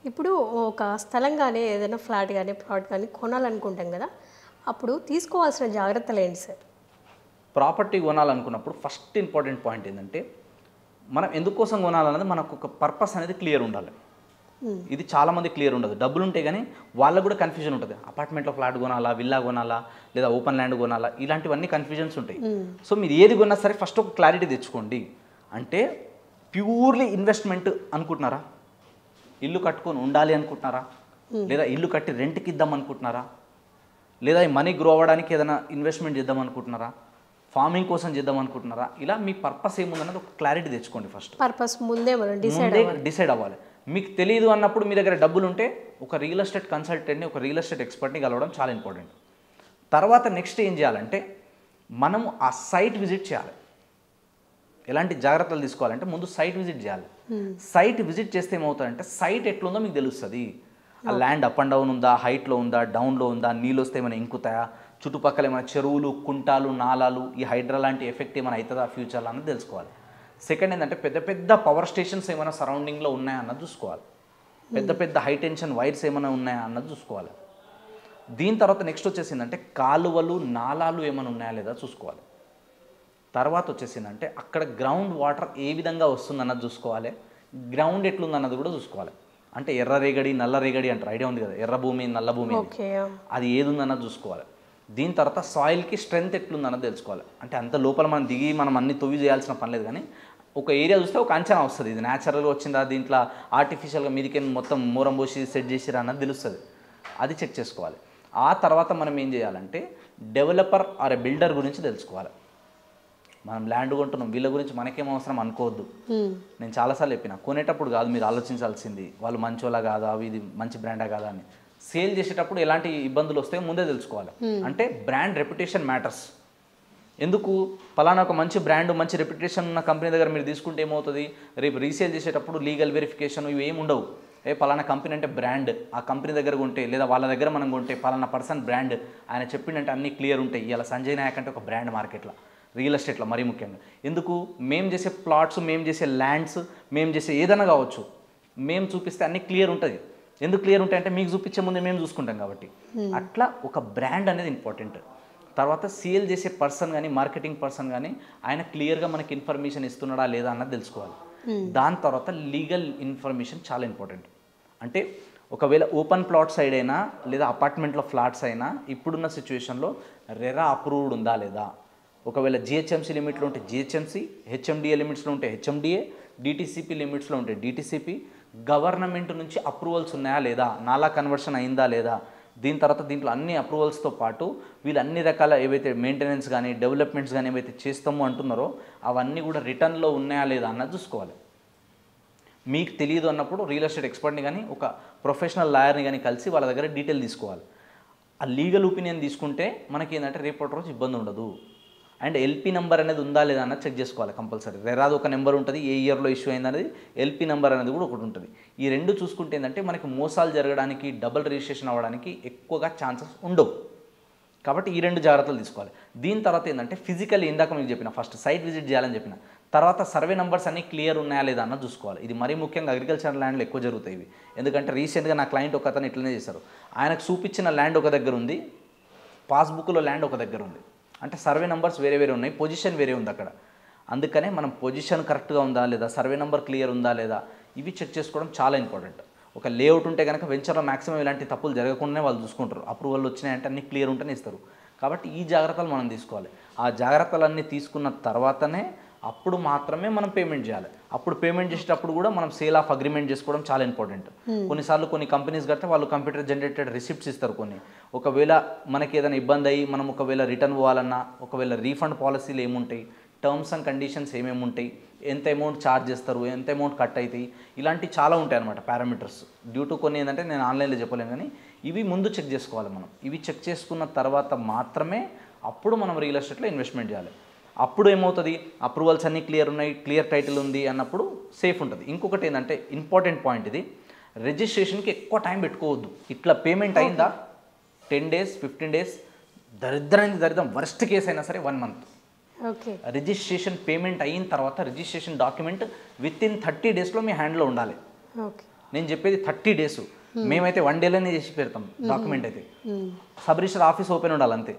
ఇప్పుడు ఒక స్థలం కానీ ఏదైనా ఫ్లాట్ కానీ ప్లాట్ కానీ కొనాలనుకుంటాం కదా, అప్పుడు తీసుకోవాల్సిన జాగ్రత్తలు ఏంటి సార్? ప్రాపర్టీ కొనాలనుకున్నప్పుడు ఫస్ట్ ఇంపార్టెంట్ పాయింట్ ఏంటంటే మనం ఎందుకోసం కొనాలన్నది మనకు ఒక పర్పస్ అనేది క్లియర్ ఉండాలి. ఇది చాలామంది క్లియర్ ఉండదు. డబ్బులు ఉంటే కానీ వాళ్ళకు కూడా కన్ఫ్యూజన్ ఉంటుంది. అపార్ట్మెంట్లో ఫ్లాట్ కొనాలా, విల్లా కొనాలా, లేదా ఓపెన్ ల్యాండ్ కొనాలా, ఇలాంటివన్నీ కన్ఫ్యూజన్స్ ఉంటాయి. సో మీరు ఏది కొన్నా సరే ఫస్ట్ ఒక క్లారిటీ తెచ్చుకోండి. అంటే ప్యూర్లీ ఇన్వెస్ట్మెంట్ అనుకుంటున్నారా, ఇల్లు కట్టుకొని ఉండాలి అనుకుంటున్నారా, లేదా ఇల్లు కట్టి రెంట్కి ఇద్దాం అనుకుంటున్నారా, లేదా ఈ మనీ గ్రో అవ్వడానికి ఏదైనా ఇన్వెస్ట్మెంట్ చేద్దాం అనుకుంటున్నారా, ఫార్మింగ్ కోసం చేద్దాం అనుకుంటున్నారా, ఇలా మీ పర్పస్ ఏముందన్నది ఒక క్లారిటీ తెచ్చుకోండి. ఫస్ట్ పర్పస్ ముందే మనం డిసైడ్ అవ్వాలి. మీకు తెలియదు అన్నప్పుడు మీ దగ్గర డబ్బులు ఉంటే ఒక రియల్ ఎస్టేట్ కన్సల్టెంట్ని, ఒక రియల్ ఎస్టేట్ ఎక్స్పర్ట్ని కలవడం చాలా ఇంపార్టెంట్. తర్వాత నెక్స్ట్ ఏం చేయాలంటే మనము ఆ సైట్ విజిట్ చేయాలి. ఎలాంటి జాగ్రత్తలు తీసుకోవాలంటే ముందు సైట్ విజిట్ చేయాలి. సైట్ విజిట్ చేస్తే ఏమవుతుందంటే సైట్ ఎట్లుందో మీకు తెలుస్తుంది. ఆ ల్యాండ్ అప్ అండ్ డౌన్ ఉందా, హైట్లో ఉందా, డౌన్లో ఉందా, నీళ్ళు వస్తే ఏమైనా ఇంకుతాయా, చుట్టుపక్కల ఏమైనా చెరువులు, కుంటాలు, నాలాలు, ఈ హైడ్రా లాంటి ఎఫెక్ట్ ఏమైనా అవుతుందా ఫ్యూచర్లో అన్నది తెలుసుకోవాలి. సెకండ్ ఏంటంటే పెద్ద పెద్ద పవర్ స్టేషన్స్ ఏమైనా సరౌండింగ్లో ఉన్నాయా అన్నది చూసుకోవాలి. పెద్ద పెద్ద హై టెన్షన్ వైర్స్ ఏమైనా ఉన్నాయా అన్నది చూసుకోవాలి. దీని తర్వాత నెక్స్ట్ వచ్చేసిందంటే కాలువలు, నాలాలు ఏమైనా ఉన్నాయా లేదా చూసుకోవాలి. తర్వాత వచ్చేసిందంటే అక్కడ గ్రౌండ్ వాటర్ ఏ విధంగా వస్తుందన్నది చూసుకోవాలి. గ్రౌండ్ ఎట్లుందన్నది కూడా చూసుకోవాలి. అంటే ఎర్ర రేగడి, నల్ల రేగడి అంటారు, ఐడియా ఉంది కదా, ఎర్ర భూమి, నల్ల భూమి, అది ఏది ఉందన్నది చూసుకోవాలి. దీని తర్వాత సాయిల్కి స్ట్రెంగ్త్ ఎట్లుందన్నది తెలుసుకోవాలి. అంటే అంత లోపల మనం దిగి మనం అన్ని తొవ్వి చేయాల్సిన పని లేదు, కానీ ఒక ఏరియా చూస్తే ఒక అంచనా వస్తుంది. ఇది న్యాచురల్గా వచ్చిందా, దీంట్లో ఆర్టిఫిషియల్గా మీదికి మొత్తం మూరం పోసి సెట్ చేసిరా అన్నది తెలుస్తుంది. అది చెక్ చేసుకోవాలి. ఆ తర్వాత మనం ఏం చేయాలంటే డెవలపర్ ఆర్ బిల్డర్ గురించి తెలుసుకోవాలి. మనం ల్యాండ్ కొంటున్నాం, వీళ్ళ గురించి మనకేం అవసరం అనుకోవద్దు. నేను చాలాసార్లు చెప్పిన, కొనేటప్పుడు కాదు మీరు ఆలోచించాల్సింది వాళ్ళు మంచోళ్ళ కాదా, ఇది మంచి బ్రాండా కాదా అని. సేల్ చేసేటప్పుడు ఎలాంటి ఇబ్బందులు వస్తాయో ముందే తెలుసుకోవాలి. అంటే బ్రాండ్ రెప్యుటేషన్ మ్యాటర్స్. ఎందుకు పలానా ఒక మంచి బ్రాండ్, మంచి రెప్యుటేషన్ ఉన్న కంపెనీ దగ్గర మీరు తీసుకుంటే ఏమవుతుంది, రేపు రీసేల్ చేసేటప్పుడు లీగల్ వెరిఫికేషన్ ఇవి ఏమి ఉండవు. పలానా కంపెనీ అంటే బ్రాండ్, ఆ కంపెనీ దగ్గర కొంటే లేదా వాళ్ళ దగ్గర మనం కొంటే పలానా పర్సన్ బ్రాండ్ ఆయన చెప్పిండంటే అన్నీ క్లియర్ ఉంటాయి. ఇలా సంజయ్ నాయక్ అంటే ఒక బ్రాండ్ మార్కెట్లో, రియల్ ఎస్టేట్లో మరీ ముఖ్యంగా. ఎందుకు మేము చేసే ప్లాట్స్, మేము చేసే ల్యాండ్స్, మేము చేసే ఏదైనా కావచ్చు, మేము చూపిస్తే అన్నీ క్లియర్ ఉంటుంది. ఎందుకు క్లియర్ ఉంటాయి అంటే మీకు చూపించే ముందే మేము చూసుకుంటాం కాబట్టి. అట్లా ఒక బ్రాండ్ అనేది ఇంపార్టెంట్. తర్వాత సేల్ చేసే పర్సన్ కానీ, మార్కెటింగ్ పర్సన్ కానీ ఆయన క్లియర్గా మనకి ఇన్ఫర్మేషన్ ఇస్తున్నాడా లేదా అన్నది తెలుసుకోవాలి. దాని తర్వాత లీగల్ ఇన్ఫర్మేషన్ చాలా ఇంపార్టెంట్. అంటే ఒకవేళ ఓపెన్ ప్లాట్ సైడ్ అయినా లేదా అపార్ట్మెంట్లో ఫ్లాట్స్ అయినా ఇప్పుడున్న సిచ్యువేషన్లో రెరా అప్రూవ్డ్ ఉందా లేదా, ఒకవేళ జిహెచ్ఎంసీ లిమిట్లో ఉంటే జిహెచ్ఎంసీ, హెచ్ఎండిఏ లిమిట్స్లో ఉంటే హెచ్ఎండిఏ, డిటీసీపీ లిమిట్స్లో ఉంటే డిటీసీపీ, గవర్నమెంట్ నుంచి అప్రూవల్స్ ఉన్నాయా లేదా, నాలా కన్వర్షన్ అయిందా లేదా. దీని తర్వాత దీంట్లో అన్ని అప్రూవల్స్తో పాటు వీళ్ళు అన్ని రకాల ఏవైతే మెయింటెనెన్స్ కానీ డెవలప్మెంట్స్ కానీ ఏవైతే చేస్తామో అంటున్నారో అవన్నీ కూడా రిటర్న్లో ఉన్నాయా లేదా అన్నది చూసుకోవాలి. మీకు తెలియదు అన్నప్పుడు రియల్ ఎస్టేట్ ఎక్స్పర్ట్ని కానీ ఒక ప్రొఫెషనల్ లాయర్ని కానీ కలిసి వాళ్ళ దగ్గర డీటెయిల్ తీసుకోవాలి. ఆ లీగల్ ఒపీనియన్ తీసుకుంటే మనకి ఏంటంటే రేపటి రోజు ఇబ్బంది ఉండదు. అండ్ ఎల్పీ నెంబర్ అనేది ఉందా లేదా అన్నది చెక్ చేసుకోవాలి కంపల్సరీ. రెరాది ఒక నెంబర్ ఉంటుంది, ఏ ఇయర్లో ఇష్యూ అయిందనేది, ఎల్పీ నెంబర్ అనేది కూడా ఒకటి ఉంటుంది. ఈ రెండు చూసుకుంటే ఏంటంటే మనకి మోసాలు జరగడానికి, డబుల్ రిజిస్ట్రేషన్ అవ్వడానికి ఎక్కువగా ఛాన్సెస్ ఉండవు. కాబట్టి ఈ రెండు జాగ్రత్తలు తీసుకోవాలి. దీని తర్వాత ఏంటంటే ఫిజికల్, ఇందాక మీకు చెప్పిన ఫస్ట్ సైట్ విజిట్ చేయాలని చెప్పిన తర్వాత సర్వే నెంబర్స్ అన్నీ క్లియర్ ఉన్నాయా లేదా అన్నది చూసుకోవాలి. ఇది మరీ ముఖ్యంగా అగ్రికల్చర్ ల్యాండ్లో ఎక్కువ జరుగుతాయి ఇవి. ఎందుకంటే రీసెంట్గా నా క్లయింట్ ఒక అతను ఇట్లనే చేశారు. ఆయనకు చూపించిన ల్యాండ్ ఒక దగ్గర ఉంది, పాస్బుక్లో ల్యాండ్ ఒక దగ్గర ఉంది. అంటే సర్వే నెంబర్స్ వేరే వేరే ఉన్నాయి, పొజిషన్ వేరే ఉంది అక్కడ. అందుకనే మనం పొజిషన్ కరెక్ట్గా ఉందా లేదా, సర్వే నెంబర్ క్లియర్ ఉందా లేదా, ఇవి చెక్ చేసుకోవడం చాలా ఇంపార్టెంట్. ఒక లేఅవుట్ ఉంటే కనుక వెంచర్లో మ్యాక్సిమం ఇలాంటి తప్పులు జరగకుండానే వాళ్ళు చూసుకుంటారు. అప్రూవల్ వచ్చినాయంటే అన్నీ క్లియర్ ఉంటేనే ఇస్తారు. కాబట్టి ఈ జాగ్రత్తలు మనం తీసుకోవాలి. ఆ జాగ్రత్తలన్నీ తీసుకున్న తర్వాతనే అప్పుడు మాత్రమే మనం పేమెంట్ చేయాలి. అప్పుడు పేమెంట్ చేసేటప్పుడు కూడా మనం సేల్ ఆఫ్ అగ్రిమెంట్ చేసుకోవడం చాలా ఇంపార్టెంట్. కొన్నిసార్లు కొన్ని కంపెనీస్ కడితే వాళ్ళు కంప్యూటర్ జనరేటెడ్ రిసిప్ట్స్ ఇస్తారు కొన్ని. ఒకవేళ మనకి ఏదైనా ఇబ్బంది అయ్యి మనం ఒకవేళ రిటర్న్ పోవాలన్నా, ఒకవేళ రీఫండ్ పాలసీలు ఏముంటాయి, టర్మ్స్ అండ్ కండిషన్స్ ఏమేమి ఉంటాయి, ఎంత అమౌంట్ ఛార్జ్ చేస్తారు, ఎంత అమౌంట్ కట్ అవుతాయి, ఇలాంటివి చాలా ఉంటాయి అన్నమాట పారామీటర్స్. డ్యూ టు కొన్ని ఏంటంటే నేను ఆన్లైన్లో చెప్పలేను, కానీ ఇవి ముందు చెక్ చేసుకోవాలి మనం. ఇవి చెక్ చేసుకున్న తర్వాత మాత్రమే అప్పుడు మనం రియల్ ఎస్టేట్లో ఇన్వెస్ట్మెంట్ చేయాలి. అప్పుడు ఏమవుతుంది, అప్రూవల్స్ అన్నీ క్లియర్ ఉన్నాయి, క్లియర్ టైటిల్ ఉంది అన్నప్పుడు సేఫ్ ఉంటుంది. ఇంకొకటి ఏంటంటే ఇంపార్టెంట్ పాయింట్, ఇది రిజిస్ట్రేషన్కి ఎక్కువ టైం పెట్టుకోవద్దు. ఇట్లా పేమెంట్ అయిందా 10 days 15 days, దరిద్రం వర్స్ట్ కేసు అయినా సరే 1 month. రిజిస్ట్రేషన్ పేమెంట్ అయిన తర్వాత రిజిస్ట్రేషన్ డాక్యుమెంట్ విత్ ఇన్ 30 daysలో మీ హ్యాండ్లో ఉండాలి. నేను చెప్పేది 30 డేస్. మేమైతే 1 డేలోనే చేసి పెడతాం డాక్యుమెంట్ అయితే. సబ్ రిజిస్టర్ ఆఫీస్ ఓపెన్ ఉండాలి అంతే,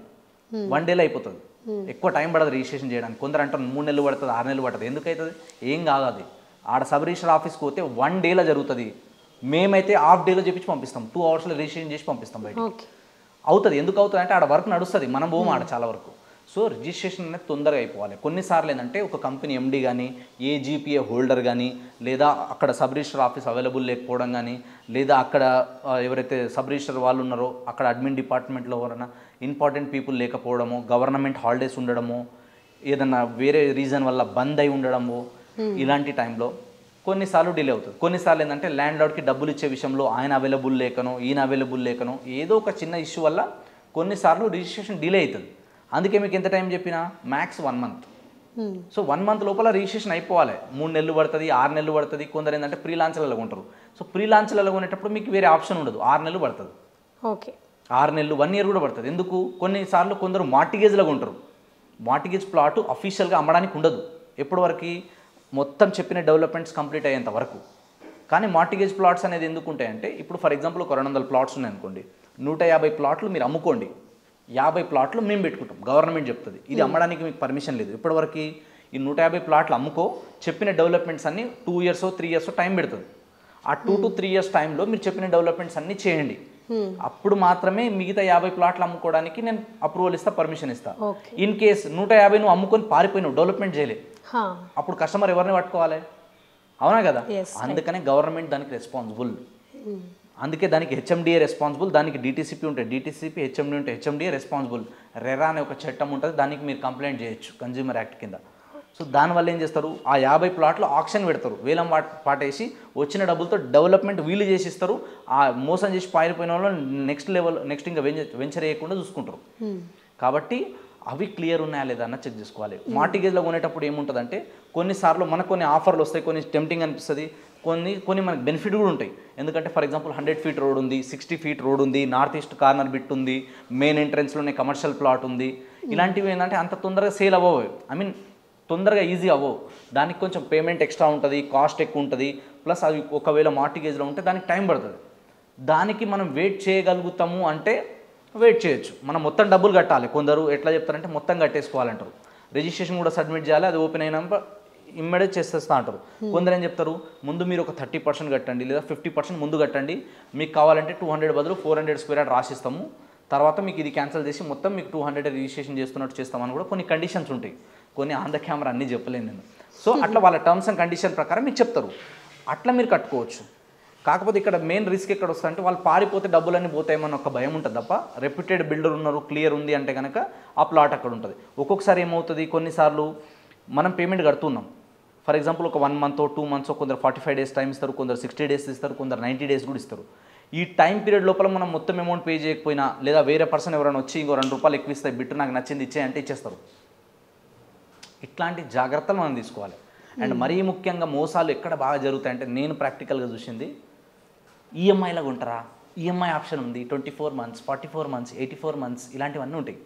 1 డేలో అయిపోతుంది. ఎక్కువ టైం పడదు రిజిస్ట్రేషన్ చేయడానికి. కొందరు అంటారు 3 నెలలు పడుతుంది, 6 నెలలు పడుతుంది. ఎందుకు అవుతుంది? ఏం కాదు అది. ఆడ సబ్ రిజిస్టర్ ఆఫీస్కి పోతే 1 డేలో జరుగుతుంది. మేమైతే హాఫ్ డేలో చెప్పించి పంపిస్తాం, 2 అవర్స్లో రిజిస్ట్రేషన్ చేసి పంపిస్తాం బయట. అవుతుంది. ఎందుకు అవుతుంది అంటే ఆడ వర్క్ నడుస్తుంది, మనం పోము ఆడ చాలా వరకు. సో రిజిస్ట్రేషన్ అనేది తొందరగా అయిపోవాలి. కొన్నిసార్లు ఏంటంటే ఒక కంపెనీ ఎండి కానీ, ఏజీపీఏ హోల్డర్ కానీ, లేదా అక్కడ సబ్ రిజిస్టర్ ఆఫీస్ అవైలబుల్ లేకపోవడం కానీ, లేదా అక్కడ ఎవరైతే సబ్ రిజిస్టర్ వాళ్ళు ఉన్నారో అక్కడ అడ్మిన్ డిపార్ట్మెంట్లో ఎవరైనా ఇంపార్టెంట్ పీపుల్ లేకపోవడము, గవర్నమెంట్ హాలిడేస్ ఉండడము, ఏదన్నా వేరే రీజన్ వల్ల బంద్ అయి ఉండడము, ఇలాంటి టైంలో కొన్నిసార్లు డిలే అవుతుంది. కొన్నిసార్లు ఏంటంటే ల్యాండ్ లార్డ్కి డబ్బులు ఇచ్చే విషయంలో ఆయన అవైలబుల్ లేకనో, ఈయన అవైలబుల్ లేకనో, ఏదో ఒక చిన్న ఇష్యూ వల్ల కొన్నిసార్లు రిజిస్ట్రేషన్ డిలే అవుతుంది. అందుకే మీకు ఎంత టైం చెప్పినా మ్యాక్స్ 1 మంత్. సో 1 మంత్ లోపల రిజిస్ట్రేషన్ అయిపోవాలి. 3 నెలలు పడుతుంది, 6 నెలలు పడుతుంది. కొందరు ఏంటంటే ప్రీ లాంచ్లలో ఉంటారు. సో ప్రీ లాంచ్లలో కొనేటప్పుడు మీకు వేరే ఆప్షన్ ఉండదు, 6 నెలలు పడుతుంది. ఓకే, 6 నెలలు, 1 ఇయర్ కూడా పడుతుంది. ఎందుకు? కొన్నిసార్లు కొందరు మార్టిగేజ్లో ఉంటారు. మార్టిగేజ్ ప్లాట్ అఫీషియల్గా అమ్మడానికి ఉండదు ఎప్పటి వరకు? మొత్తం చెప్పిన డెవలప్మెంట్స్ కంప్లీట్ అయ్యేంత వరకు. కానీ మార్టిగేజ్ ప్లాట్స్ అనేది ఎందుకు ఉంటాయంటే, ఇప్పుడు ఫర్ ఎగ్జాంపుల్ ఒక 200 ప్లాట్స్ ఉన్నాయనుకోండి, 150 ప్లాట్లు మీరు అమ్ముకోండి, 50 ప్లాట్లు మేము పెట్టుకుంటాం. గవర్నమెంట్ చెప్తుంది ఇది అమ్మడానికి మీకు పర్మిషన్ లేదు. ఇప్పటివరకు ఈ 150 ప్లాట్లు అమ్ముకో, చెప్పిన డెవలప్మెంట్స్ అన్నీ 2 ఇయర్స్ 3 ఇయర్స్ టైం పెడుతుంది. ఆ 2 to 3 ఇయర్స్ టైంలో మీరు చెప్పిన డెవలప్మెంట్స్ అన్నీ చేయండి. అప్పుడు మాత్రమే మిగతా 50 ప్లాట్లు అమ్ముకోవడానికి నేను అప్రూవల్ ఇస్తా, పర్మిషన్ ఇస్తా. ఇన్ కేస్ 150 నువ్వు అమ్ముకొని పారిపోయినావు, డెవలప్మెంట్ చేయలే, అప్పుడు కస్టమర్ ఎవరిని పట్టుకోవాలి? అవునా కదా? అందుకనే గవర్నమెంట్ దానికి రెస్పాన్సిబుల్. అందుకే దానికి హెచ్ఎండిఏ రెస్పాన్సిబుల్, దానికి డిటీసీపీ ఉంటాయి, డిటీసీపీ, హెచ్ఎండి ఉంటే హెచ్ఎండిఏ రెస్పాన్సిబుల్. రెరా అనే ఒక చట్టం ఉంటుంది, దానికి మీరు కంప్లైంట్ చేయొచ్చు కన్జ్యూమర్ యాక్ట్ కింద. సో దానివల్ల ఏం చేస్తారు, ఆ 50 ప్లాట్లు ఆక్షన్ పెడతారు, వేలం పాటేసి వచ్చిన డబ్బులతో డెవలప్మెంట్ వీలు చేసి ఇస్తారు. ఆ మోసం చేసి పారిపోయిన వాళ్ళు నెక్స్ట్ ఇంకా వెంచర్ వేయకుండా చూసుకుంటారు. కాబట్టి అవి క్లియర్ ఉన్నాయా లేదా అన్న చెక్ చేసుకోవాలి. మార్టిగేజ్లో కొనేటప్పుడు ఏముంటుందంటే, కొన్నిసార్లు మనకు కొన్ని ఆఫర్లు వస్తాయి, కొన్ని టెంప్టింగ్ అనిపిస్తుంది, కొన్ని మనకు బెనిఫిట్ కూడా ఉంటాయి. ఎందుకంటే ఫర్ ఎగ్జాంపుల్ 100 ఫీట్ రోడ్ ఉంది, 60 ఫీట్ రోడ్ ఉంది, నార్త్ ఈస్ట్ కార్నర్ బిట్ ఉంది, మెయిన్ ఎంట్రెన్స్లోనే కమర్షియల్ ప్లాట్ ఉంది. ఇలాంటివి ఏంటంటే అంత తొందరగా సేల్ అవ్వవు, ఐ మీన్ తొందరగా ఈజీ అవ్వవు. దానికి కొంచెం పేమెంట్ ఎక్స్ట్రా ఉంటుంది, కాస్ట్ ఎక్కువ ఉంటుంది. ప్లస్ అవి ఒకవేళ మార్టిగేజ్లో ఉంటే దానికి టైం పడుతుంది. దానికి మనం వెయిట్ చేయగలుగుతాము అంటే వెయిట్ చేయొచ్చు. మనం మొత్తం డబ్బులు కట్టాలి. కొందరు ఎట్లా చెప్తారంటే మొత్తం కట్టేసుకోవాలంటారు, రిజిస్ట్రేషన్ కూడా సబ్మిట్ చేయాలి, అది ఓపెన్ అయినాక ఇమ్మీడియట్ చేసేస్తా అంటారు. కొందరు ఏం చెప్తారు, ముందు మీరు ఒక 30% కట్టండి, లేదా 50% ముందు కట్టండి, మీకు కావాలంటే 200 బదులు 400 స్క్వేర్ యార్డ్ రాసిస్తాము, తర్వాత మీకు ఇది క్యాన్సిల్ చేసి మొత్తం మీకు 200 రిజిస్ట్రేషన్ చేస్తున్నట్టు చేస్తామని కూడా కొన్ని కండిషన్స్ ఉంటాయి. కొన్ని ఆన్ ద కెమెరా అన్నీ చెప్పలేను నేను. సో అట్లా వాళ్ళ టర్మ్స్ అండ్ కండిషన్ ప్రకారం మీకు చెప్తారు, అట్లా మీరు కట్టుకోవచ్చు. కాకపోతే ఇక్కడ మెయిన్ రిస్క్ ఎక్కడ వస్తుందంటే, వాళ్ళు పారిపోతే డబ్బులన్నీ పోతాయేమని ఒక భయం ఉంటుంది తప్ప, రెప్యూటెడ్ బిల్డర్ ఉన్నారు, క్లియర్ ఉంది అంటే కనుక ఆ ప్లాట్ అక్కడ ఉంటుంది. ఒక్కొక్కసారి ఏమవుతుంది, కొన్నిసార్లు మనం పేమెంట్ కడుతున్నాం, ఫర్ ఎగ్జాంపుల్ ఒక 1 మంత్ 2 మంత్స్, కొందరు 45 డేస్ టైం ఇస్తారు, కొందరు 60 డేస్ ఇస్తారు, కొందరు 90 డేస్ కూడా ఇస్తారు. ఈ టైం పీరియడ్ లోపల మనం మొత్తం అమౌంట్ పే చేయకపోయినా, లేదా వేరే పర్సన్ ఎవరైనా వచ్చి ఇంకో 2 రూపాయలు ఎక్కువ ఇస్తాయి, బిట్టు నాకు నచ్చింది ఇచ్చేయంటే ఇచ్చేస్తారు. ఇట్లాంటి జాగ్రత్తలు మనం తీసుకోవాలి. అండ్ మరీ ముఖ్యంగా మోసాలు ఎక్కడ బాగా జరుగుతాయంటే, నేను ప్రాక్టికల్గా చూసింది, ఈఎంఐలాగా ఉంటారా, ఈఎంఐ ఆప్షన్ ఉంది, 24 మంత్స్, 44 మంత్స్, 84 మంత్స్, ఇలాంటివన్నీ ఉంటాయి.